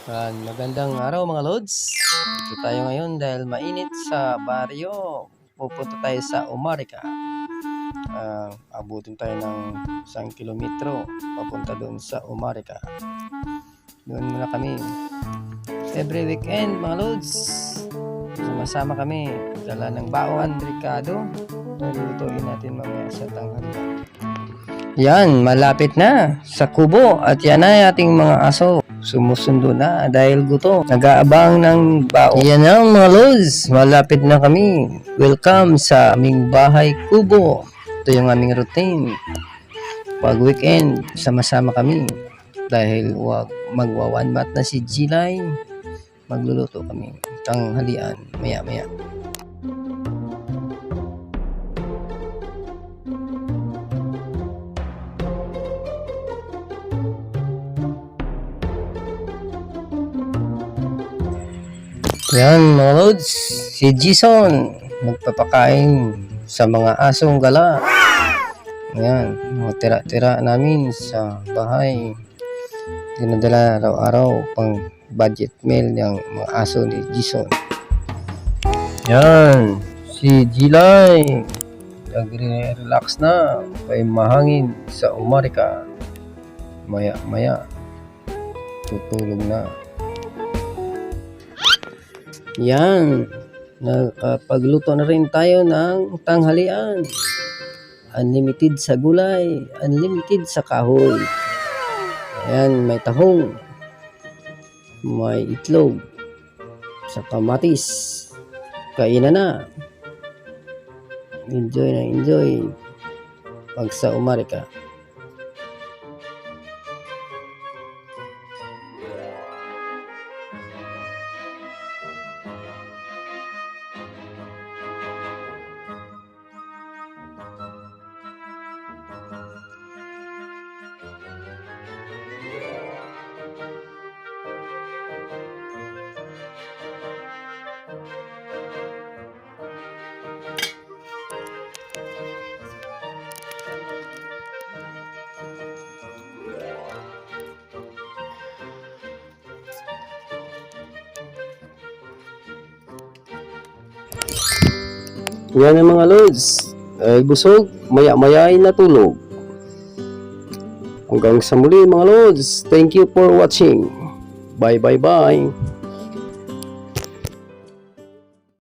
Magandang araw mga lods. Dito tayo ngayon dahil mainit sa baryo. Pupunta tayo sa Umarika. Abutin tayo ng 1 kilometro papunta doon sa Umarika. Doon muna kami. Every weekend mga lods, sama-sama kami. Dala ng baon, Ricardo. Lulutuin natin mamaya sa tanghali. Yan, malapit na sa kubo at yan ay ating mga aso. Sumusundo na dahil gutom. Nag-aabang ng baon. Yan na mga lods, malapit na kami. Welcome sa aming bahay kubo. Ito yung aming routine. Pag weekend, sama-sama kami. Dahil magwa-one-mat na si Gilay, magluluto kami. Tanghalian, maya-maya. Yan mga lods, si Jason magpapakain sa mga asong gala. Yan, mga tira-tira namin sa bahay. Dinadala araw-araw pang budget meal ng mga aso ni Jason. Yan, si Gilay nagre-relax na, may mahangin sa Umarika. Maya-maya tutulog na. Yan, nakapagluto na rin tayo ng tanghalian. Unlimited sa gulay, unlimited sa kahoy. Ayan, may tahong, may itlog, sa kamatis. Kainan na. Enjoy na enjoy pag sa Umarika. Yan ang mga lods. Busog, maya-maya ay natulog. Hanggang sa muli mga lods. Thank you for watching. Bye.